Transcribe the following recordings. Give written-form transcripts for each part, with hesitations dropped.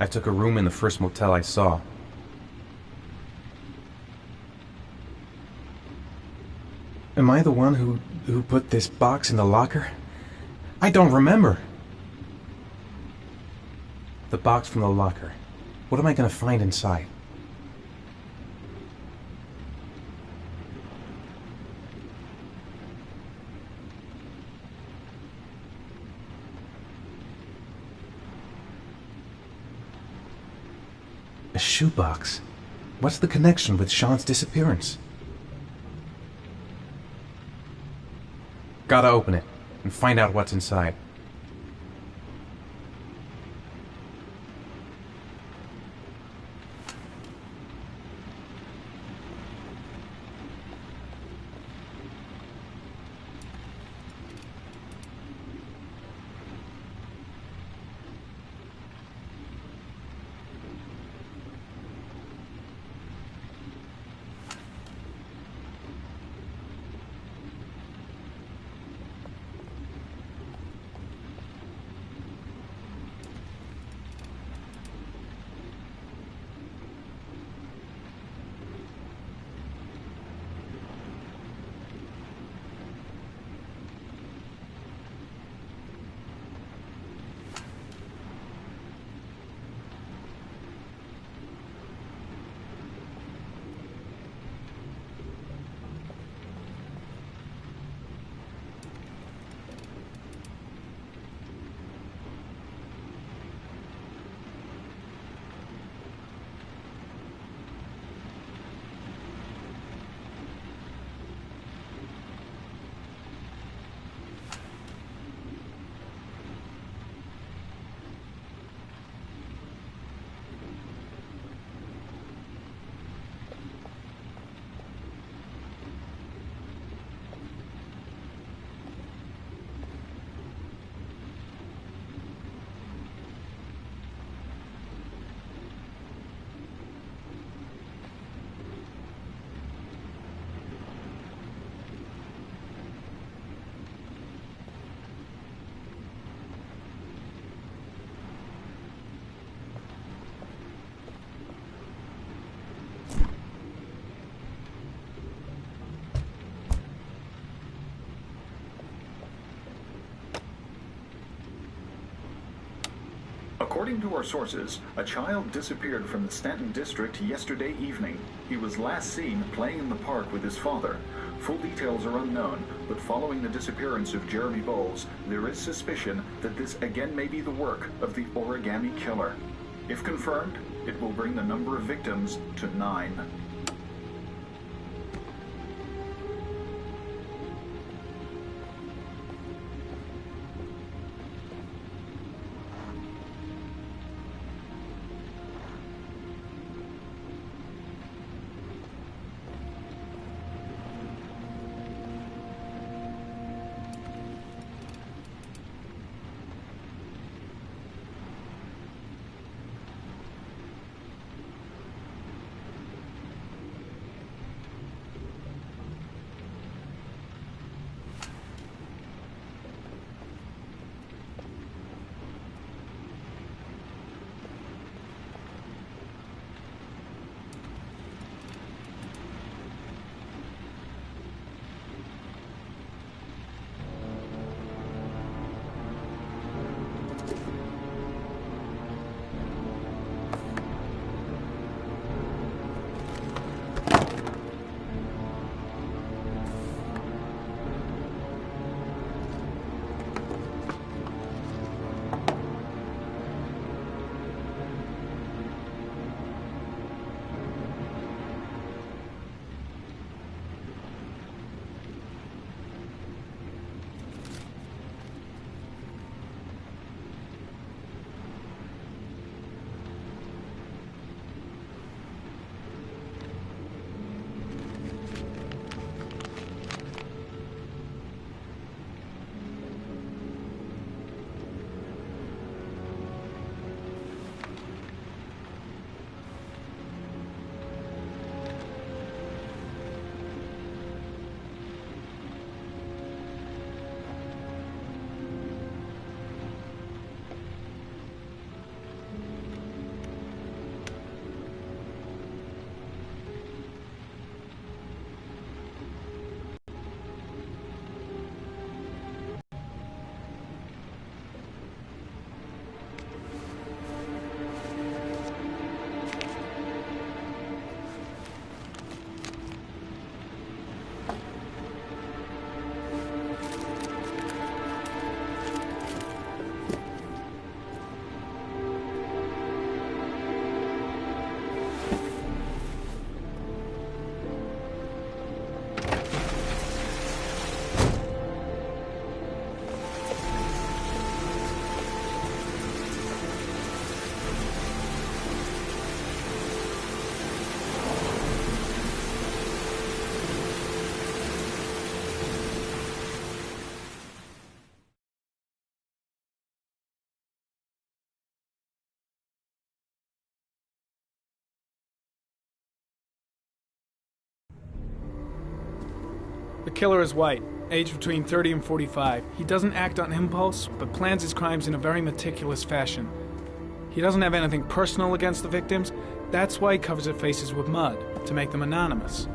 I took a room in the first motel I saw. Am I the one who put this box in the locker? I don't remember. The box from the locker. What am I going to find inside? A shoebox. What's the connection with Sean's disappearance? Gotta open it and find out what's inside. According to our sources, a child disappeared from the Stanton district yesterday evening. He was last seen playing in the park with his father. Full details are unknown, but following the disappearance of Jeremy Bowles, there is suspicion that this again may be the work of the origami killer. If confirmed, it will bring the number of victims to 9. The killer is white, aged between 30 and 45. He doesn't act on impulse, but plans his crimes in a very meticulous fashion. He doesn't have anything personal against the victims. That's why he covers their faces with mud, to make them anonymous.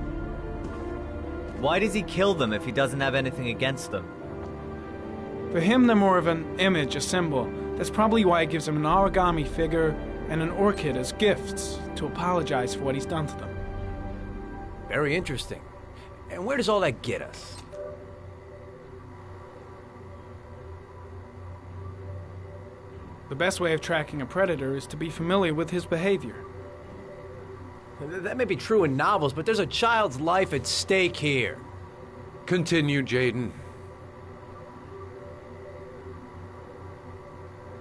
Why does he kill them if he doesn't have anything against them? For him, they're more of an image, a symbol. That's probably why he gives them an origami figure and an orchid as gifts to apologize for what he's done to them. Very interesting. And where does all that get us? The best way of tracking a predator is to be familiar with his behavior. That may be true in novels, but there's a child's life at stake here. Continue, Jaden.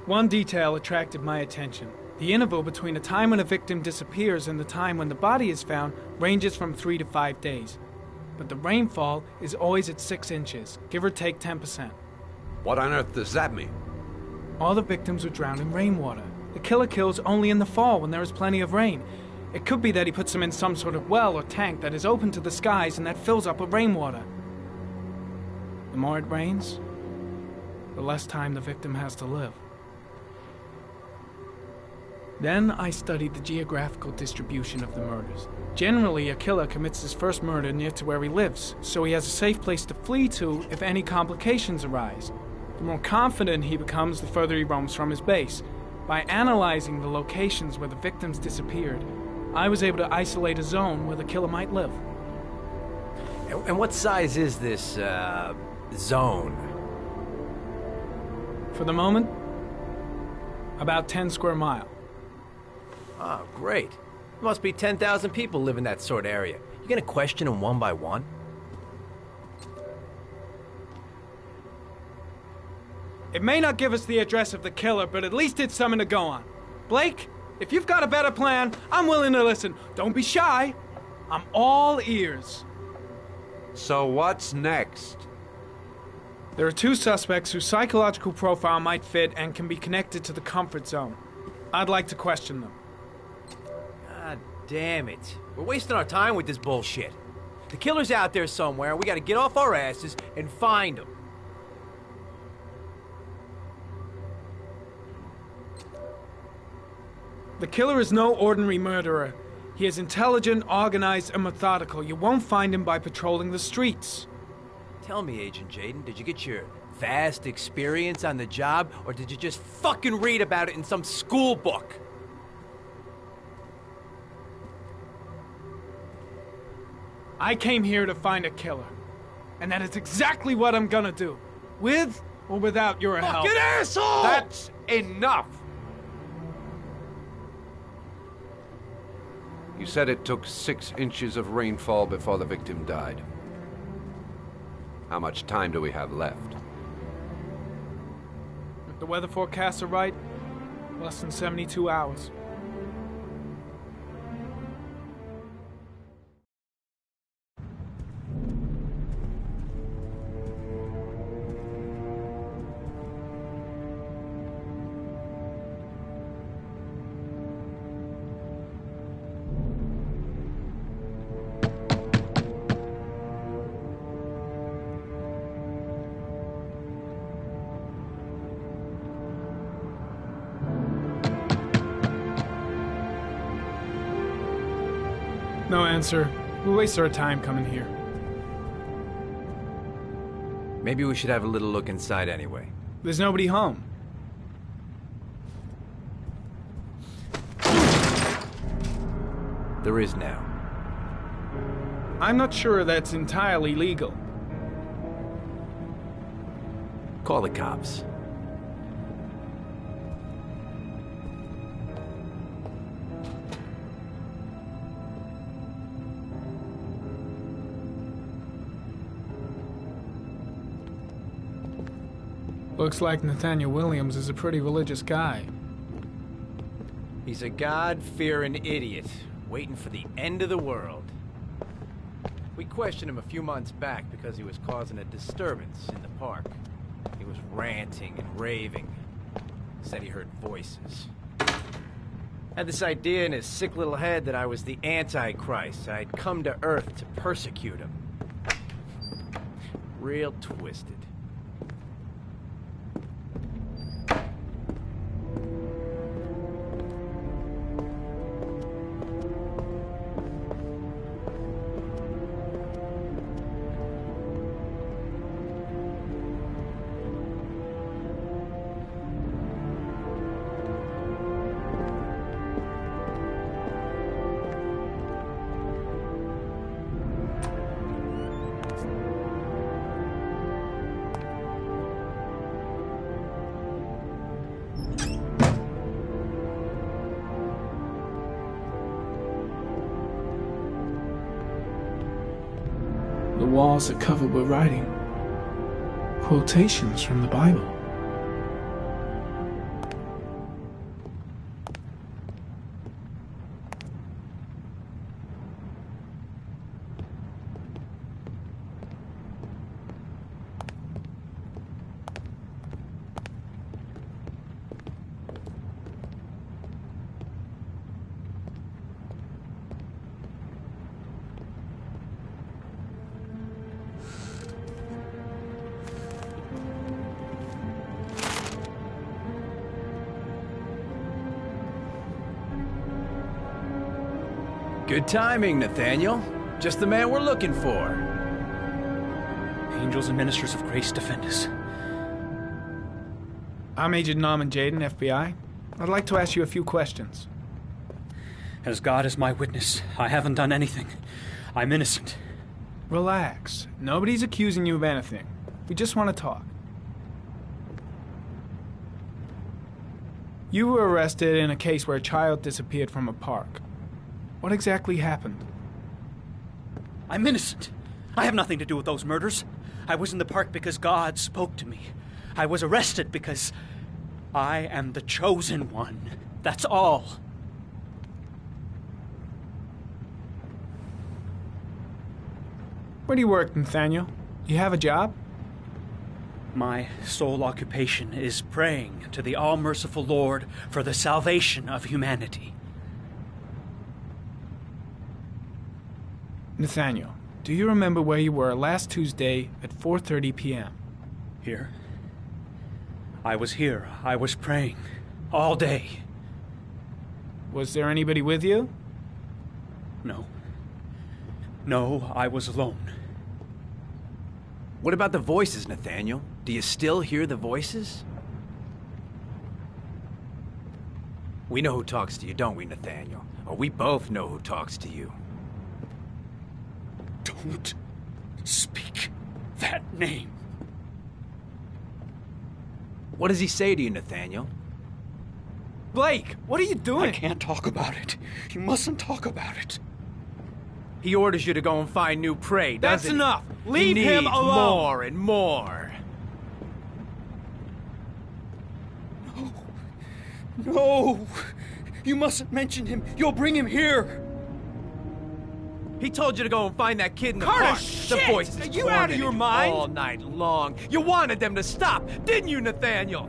One detail attracted my attention. The interval between the time when a victim disappears and the time when the body is found ranges from 3 to 5 days. But the rainfall is always at 6 inches, give or take 10%. What on earth does that mean? All the victims were drowned in rainwater. The killer kills only in the fall when there is plenty of rain. It could be that he puts them in some sort of well or tank that is open to the skies and that fills up with rainwater. The more it rains, the less time the victim has to live. Then I studied the geographical distribution of the murders. Generally, a killer commits his first murder near to where he lives, so he has a safe place to flee to if any complications arise. The more confident he becomes, the further he roams from his base. By analyzing the locations where the victims disappeared, I was able to isolate a zone where the killer might live. And what size is this, zone? For the moment, about 10 square miles. Oh, great. There must be 10,000 people live in that sort of area. You gonna question them one by one? It may not give us the address of the killer, but at least it's something to go on. Blake, if you've got a better plan, I'm willing to listen. Don't be shy. I'm all ears. So what's next? There are 2 suspects whose psychological profile might fit and can be connected to the comfort zone. I'd like to question them. God damn it. We're wasting our time with this bullshit. The killer's out there somewhere, and we gotta get off our asses and find him. The killer is no ordinary murderer. He is intelligent, organized, and methodical. You won't find him by patrolling the streets. Tell me, Agent Jaden, did you get your vast experience on the job, or did you just fucking read about it in some school book? I came here to find a killer. And that is exactly what I'm gonna do. With or without your help. Fucking asshole! That's enough! You said it took 6 inches of rainfall before the victim died. How much time do we have left? If the weather forecasts are right, less than 72 hours. No answer. We waste our time coming here. Maybe we should have a little look inside anyway. There's nobody home. There is now. I'm not sure that's entirely legal. Call the cops. Looks like Nathaniel Williams is a pretty religious guy. He's a God-fearing idiot, waiting for the end of the world. We questioned him a few months back because he was causing a disturbance in the park. He was ranting and raving. Said he heard voices. Had this idea in his sick little head that I was the Antichrist. I'd come to Earth to persecute him. real twisted. The walls are covered with writing. Quotations from the Bible. Good timing, Nathaniel. Just the man we're looking for. Angels and ministers of grace defend us. I'm Agent Norman Jaden, FBI. I'd like to ask you a few questions. As God is my witness, I haven't done anything. I'm innocent. Relax. Nobody's accusing you of anything. We just want to talk. You were arrested in a case where a child disappeared from a park. What exactly happened? I'm innocent. I have nothing to do with those murders. I was in the park because God spoke to me. I was arrested because I am the chosen one. That's all. Where do you work, Nathaniel? You have a job? My sole occupation is praying to the all-merciful Lord for the salvation of humanity. Nathaniel, do you remember where you were last Tuesday at 4:30 p.m.? Here? I was here. I was praying. All day. Was there anybody with you? No. No, I was alone. What about the voices, Nathaniel? Do you still hear the voices? We know who talks to you, don't we, Nathaniel? Or we both know who talks to you. Don't speak that name. What does he say to you, Nathaniel? Blake, what are you doing? I can't talk about it. You mustn't talk about it. He orders you to go and find new prey, doesn't That's he? enough. He Leave him needs alone. more and more. No! You mustn't mention him. You'll bring him here. He told you to go and find that kid in the Carter, park. shit! The voices Are you out of your tormented mind? all night long. You wanted them to stop, didn't you, Nathaniel?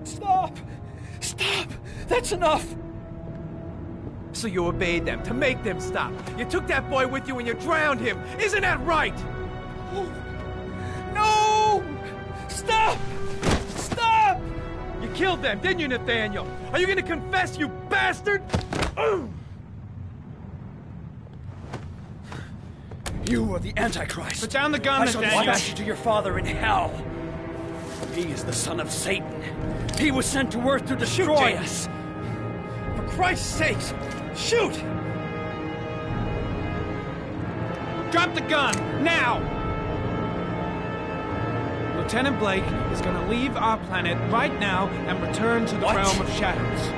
Stop! Stop! That's enough! So you obeyed them to make them stop. You took that boy with you and you drowned him. Isn't that right? No! Stop! Stop! You killed them, didn't you, Nathaniel? Are you gonna confess, you bastard? You are the Antichrist. Put down the gun, I shall Nathaniel. dispatch you to your father in hell. He is the son of Satan. He was sent to earth to destroy us. For Christ's sake, shoot! Drop the gun, now! Lieutenant Blake is going to leave our planet right now and return to the What? realm of shadows.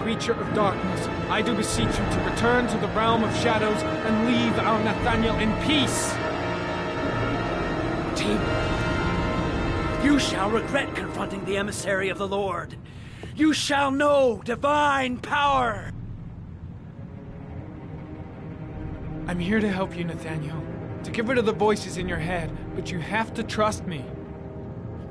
Creature of darkness, I do beseech you to return to the realm of shadows and leave our Nathaniel in peace. Team, you shall regret confronting the emissary of the Lord. You shall know divine power. I'm here to help you, Nathaniel. To get rid of the voices in your head, but you have to trust me.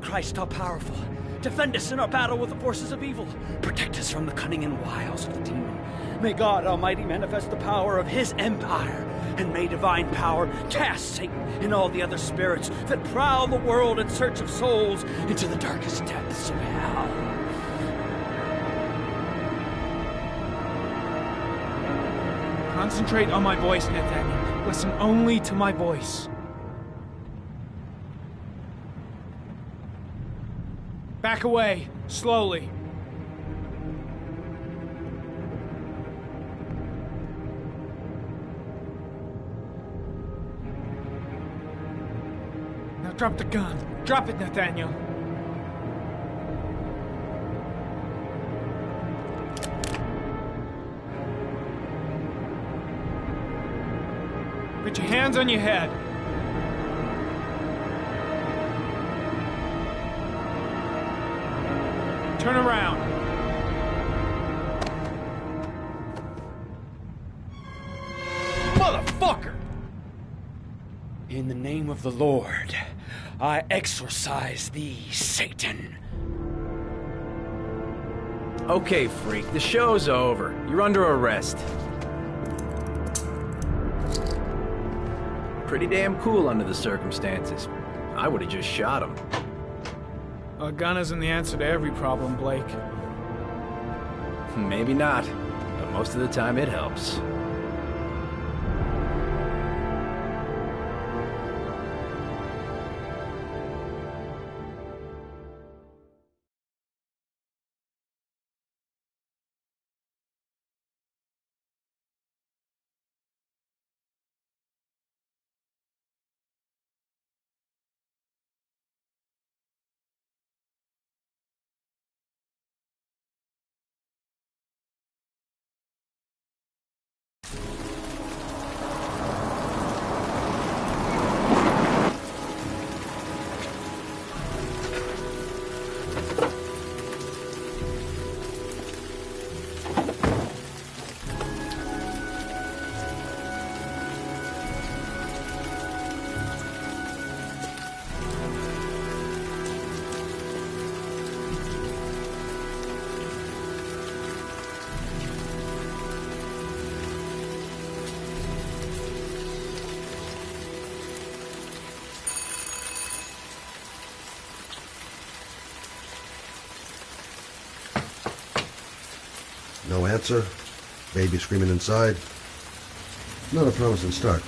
Christ all powerful, Defend us in our battle with the forces of evil. Protect us from the cunning and wiles of the demon. May God Almighty manifest the power of his empire, and may divine power cast Satan and all the other spirits that prowl the world in search of souls into the darkest depths of hell. Concentrate on my voice, Nathaniel. Listen only to my voice. Back away, slowly. Now drop the gun. Drop it, Nathaniel. Put your hands on your head. Turn around. Motherfucker! In the name of the Lord, I exorcise thee, Satan. Okay, freak, the show's over. You're under arrest. Pretty damn cool under the circumstances. I would have just shot him. A gun isn't the answer to every problem, Blake. Maybe not, but most of the time it helps. No answer. Baby screaming inside. Not a promising start.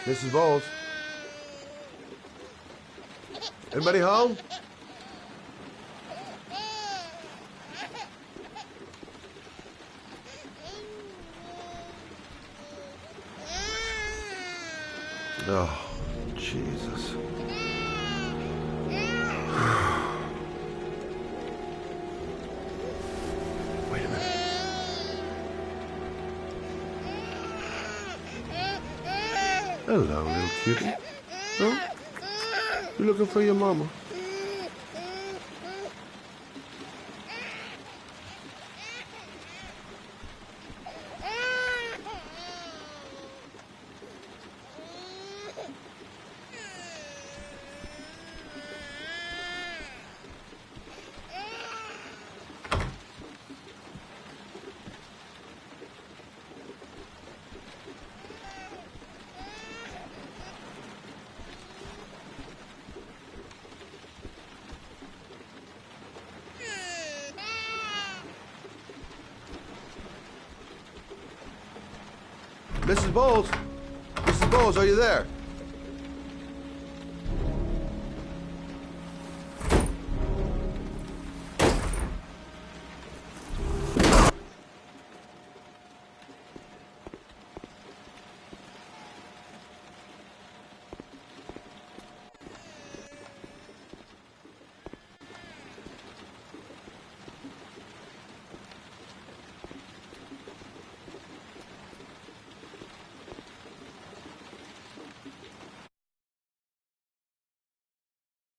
Mrs. Bowles? Anybody home? Oh, Jesus. Wait a minute. Hello, little cutie. Huh? You looking for your mama? Mrs. Bowles? Mrs. Bowles, are you there?